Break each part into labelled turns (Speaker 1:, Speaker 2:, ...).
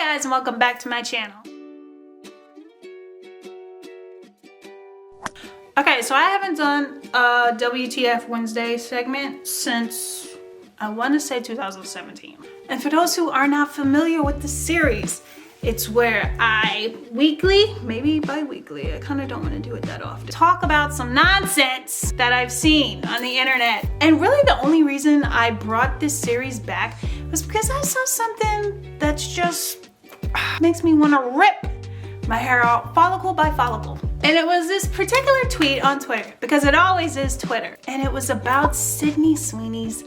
Speaker 1: guys, and welcome back to my channel. Okay, so I haven't done a WTF Wednesday segment since, I want to say 2017. And for those who are not familiar with the series, it's where I weekly, maybe bi-weekly, I kind of don't want to do it that often, talk about some nonsense that I've seen on the internet. And really the only reason I brought this series back was because I saw something that's just makes me want to rip my hair out follicle by follicle. And it was this particular tweet on Twitter, because it always is Twitter. And it was about Sweeny's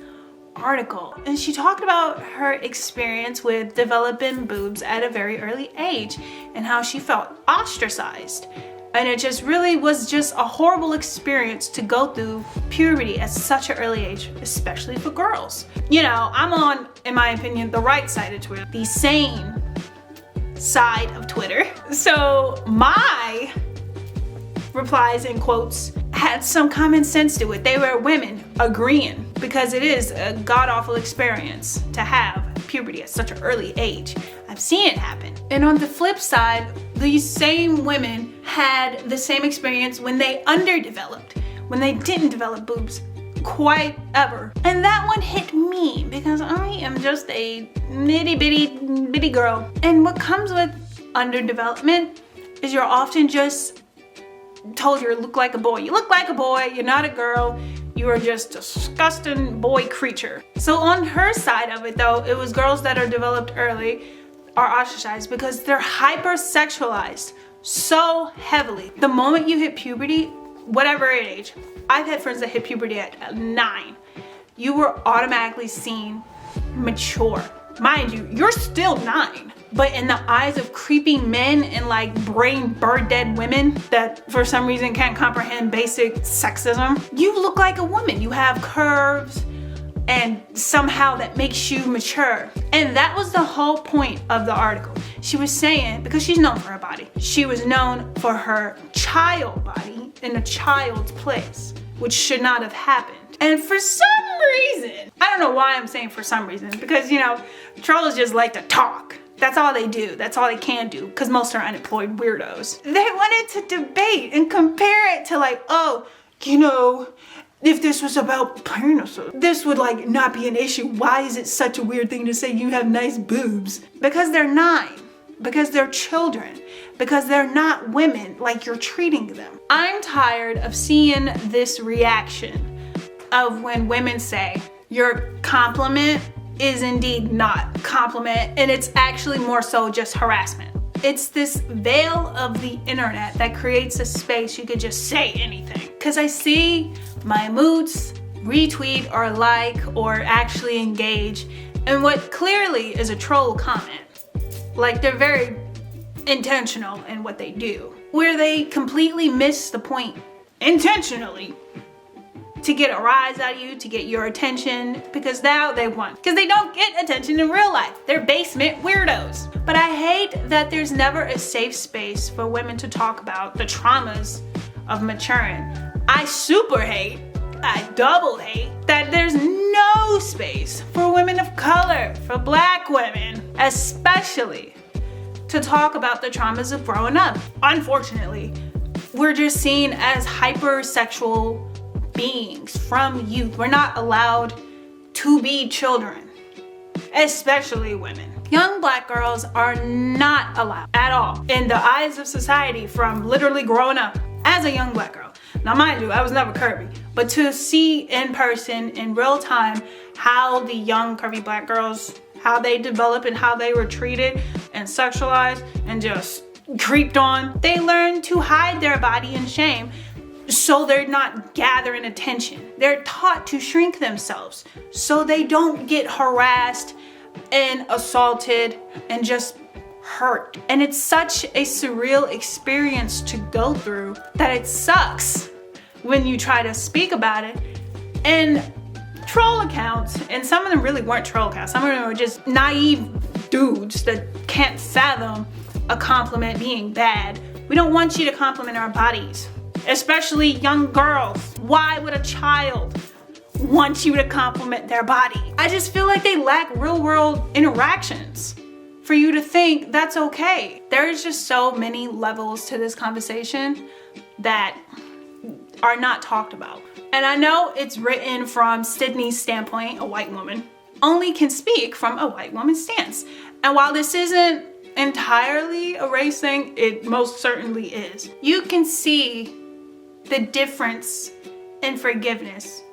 Speaker 1: article. And she talked about her experience with developing boobs at a very early age and how she felt ostracized. And it just really was just a horrible experience to go through puberty at such an early age, especially for girls. You know, I'm on, in my opinion, the right side of Twitter, the sane side of Twitter. So my replies in quotes had some common sense to it. They were women agreeing, because it is a god-awful experience to have puberty at such an early age. I've seen it happen. And on the flip side, these same women had the same experience when they underdeveloped, when they didn't develop boobs quite ever. And that one hit me because I am just a bitty girl. And what comes with underdevelopment is you're often just told you look like a boy. You look like a boy, you're not a girl. You are just a disgusting boy creature. So on her side of it though, it was girls that are developed early are ostracized because they're hypersexualized so heavily. The moment you hit puberty, whatever age, I've had friends that hit puberty at 9. You were automatically seen mature. Mind you, you're still 9. But in the eyes of creeping men and like brain bird dead women that for some reason can't comprehend basic sexism, you look like a woman. You have curves and somehow that makes you mature. And that was the whole point of the article. She was saying, because she's known for her body, she was known for her child body in a child's place, which should not have happened. And for some reason, I don't know why I'm saying for some reason, because you know, trolls just like to talk. That's all they do. That's all they can do, because most are unemployed weirdos. They wanted to debate and compare it to like, oh, you know, if this was about penises, this would like not be an issue. Why is it such a weird thing to say you have nice boobs? Because they're 9, because they're children, because they're not women like you're treating them. I'm tired of seeing this reaction of when women say your compliment is indeed not compliment, and it's actually more so just harassment. It's this veil of the internet that creates a space you could just say anything. Cause I see my moods retweet or like or actually engage in what clearly is a troll comment. Like they're very intentional in what they do, where they completely miss the point intentionally to get a rise out of you, to get your attention, because now they won. Because they don't get attention in real life. They're basement weirdos. But I hate that there's never a safe space for women to talk about the traumas of maturing. I super hate, I double hate, that there's no space for women of color, for black women, especially, to talk about the traumas of growing up. Unfortunately, we're just seen as hypersexual beings from youth. We're not allowed to be children, especially women. Young black girls are not allowed at all in the eyes of society from literally growing up as a young black girl. Now mind you, I was never curvy, but to see in person in real time how the young curvy black girls, how they develop and how they were treated and sexualized and just creeped on, they learn to hide their body in shame. So they're not gathering attention. They're taught to shrink themselves so they don't get harassed and assaulted and just hurt. And it's such a surreal experience to go through that it sucks when you try to speak about it. And troll accounts, and some of them really weren't troll accounts, some of them were just naive dudes that can't fathom a compliment being bad. We don't want you to compliment our bodies, especially young girls. Why would a child want you to compliment their body? I just feel like they lack real world interactions for you to think that's okay. There's just so many levels to this conversation that are not talked about. And I know it's written from Sydney's standpoint, a white woman only can speak from a white woman's stance. And while this isn't entirely a race thing, it most certainly is. You can see the difference in forgiveness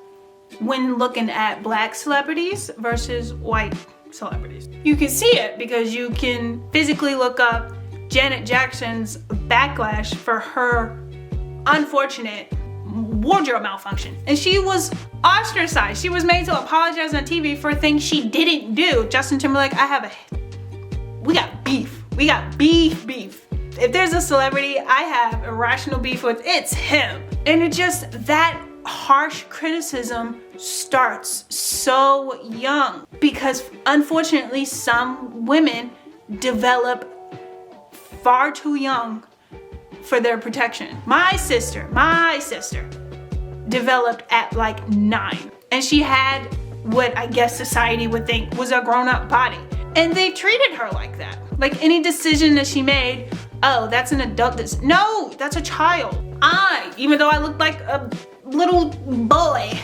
Speaker 1: when looking at black celebrities versus white celebrities. You can see it because you can physically look up Janet Jackson's backlash for her unfortunate wardrobe malfunction. And she was ostracized. She was made to apologize on TV for things she didn't do. Justin Timberlake, we got beef. We got beef. If there's a celebrity I have irrational beef with, it's him. And it just, that harsh criticism starts so young because unfortunately some women develop far too young for their protection. My sister developed at like 9 and she had what I guess society would think was a grown-up body. And they treated her like that. Like any decision that she made, oh, that's an adult. No, that's a child. Even though I looked like a little boy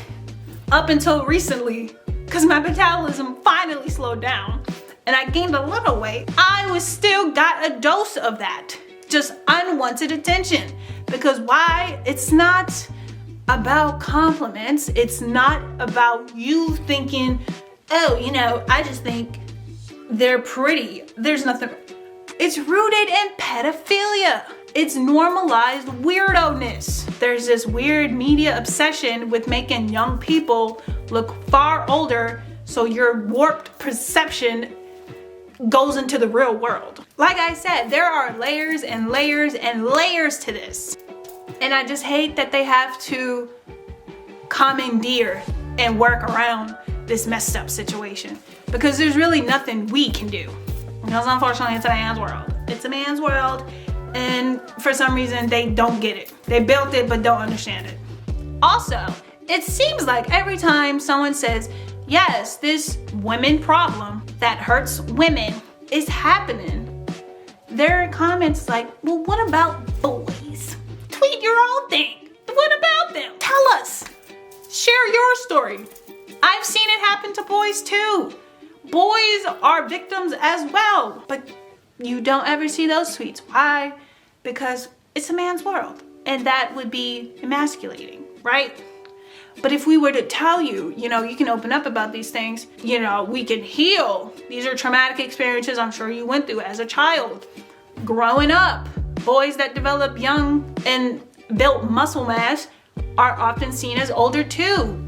Speaker 1: up until recently, because my metabolism finally slowed down and I gained a little weight, I was still got a dose of that. Just unwanted attention. Because why? It's not about compliments. It's not about you thinking, oh, you know, I just think they're pretty. There's nothing. It's rooted in pedophilia. It's normalized weirdo-ness. There's this weird media obsession with making young people look far older so your warped perception goes into the real world. Like I said, there are layers and layers and layers to this. And I just hate that they have to commandeer and work around this messed up situation because there's really nothing we can do. Because unfortunately it's a man's world. It's a man's world and for some reason they don't get it. They built it but don't understand it. Also, it seems like every time someone says, yes, this women problem that hurts women is happening, there are comments like, well, what about boys? Tweet your own thing. What about them? Tell us. Share your story. I've seen it happen to boys too. Boys are victims as well, but you don't ever see those tweets. Why? Because it's a man's world and that would be emasculating, right? But if we were to tell you, you know, you can open up about these things, you know, we can heal. These are traumatic experiences I'm sure you went through as a child. Growing up, boys that develop young and built muscle mass are often seen as older too.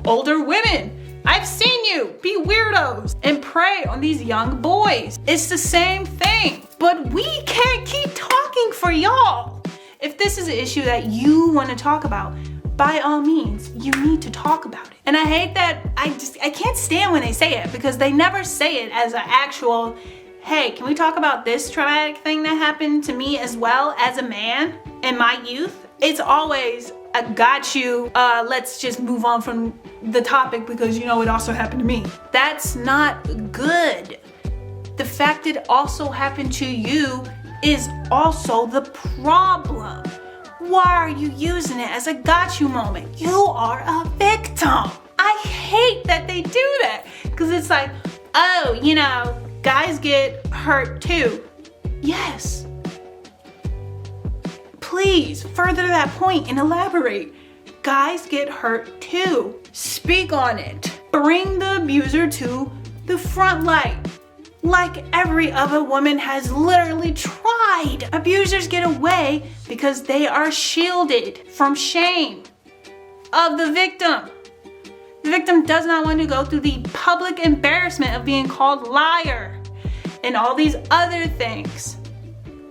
Speaker 1: Older women. I've seen you be weirdos and prey on these young boys. It's the same thing, but we can't keep talking for y'all. If this is an issue that you want to talk about, by all means, you need to talk about it. And I hate that, I can't stand when they say it because they never say it as an actual, hey, can we talk about this traumatic thing that happened to me as well as a man in my youth? It's always, I got you, let's just move on from the topic because you know it also happened to me. That's not good. The fact it also happened to you is also the problem. Why are you using it as a got you moment? You are a victim. I hate that they do that because it's like, oh, you know, guys get hurt too. Yes. Please further that point and elaborate. Guys get hurt too. Speak on it. Bring the abuser to the front light. Like every other woman has literally tried. Abusers get away because they are shielded from shame of the victim. The victim does not want to go through the public embarrassment of being called liar and all these other things.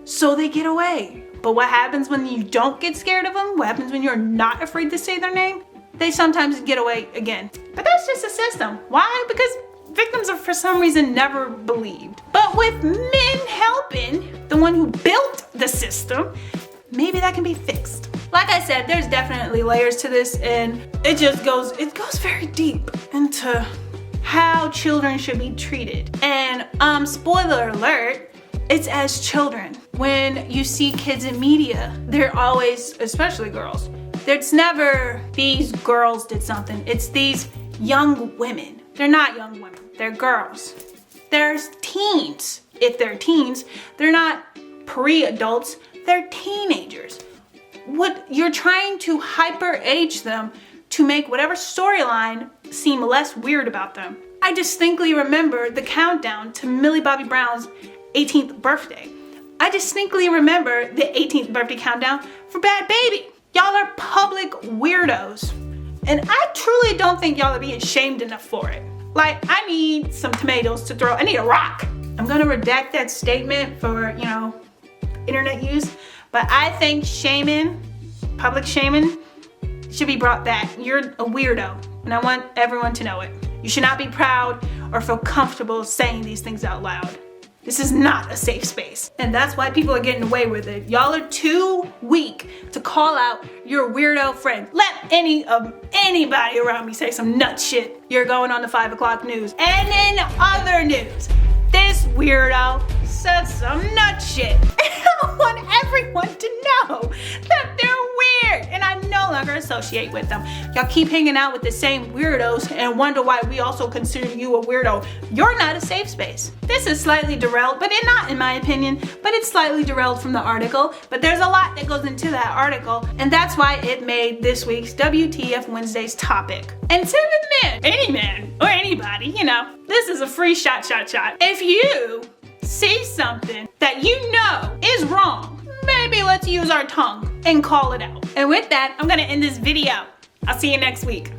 Speaker 1: So they get away. But what happens when you don't get scared of them? What happens when you're not afraid to say their name? They sometimes get away again. But that's just a system. Why? Because victims are for some reason never believed. But with men helping, the one who built the system, maybe that can be fixed. Like I said, there's definitely layers to this and it goes very deep into how children should be treated. And spoiler alert, it's as children. When you see kids in media, they're always, especially girls, there's never these girls did something. It's these young women. They're not young women, they're girls. There's teens. If they're teens, they're not pre-adults, they're teenagers. What you're trying to hyper age them to make whatever storyline seem less weird about them. I distinctly remember the countdown to Millie Bobby Brown's 18th birthday. I distinctly remember the 18th birthday countdown for Bad Baby. Y'all are public weirdos. And I truly don't think y'all are being shamed enough for it. Like, I need some tomatoes to throw. I need a rock. I'm gonna redact that statement for, internet use. But I think shaming, public shaming, should be brought back. You're a weirdo, and I want everyone to know it. You should not be proud or feel comfortable saying these things out loud. This is not a safe space. And that's why people are getting away with it. Y'all are too weak to call out your weirdo friend. Let anybody around me say some nut shit. You're going on the 5 o'clock news. And in other news, this weirdo said some nut shit. And I want everyone to know that they're weird and I no longer associate with them. Y'all keep hanging out with the same weirdos and wonder why we also consider you a weirdo. You're not a safe space. This is slightly derailed, but not in my opinion, but it's slightly derailed from the article. But there's a lot that goes into that article, and that's why it made this week's WTF Wednesday's topic. And to the man, any man or anybody, this is a free shot. If you see something that you know is wrong, maybe let's use our tongue and call it out. And with that, I'm gonna end this video. I'll see you next week.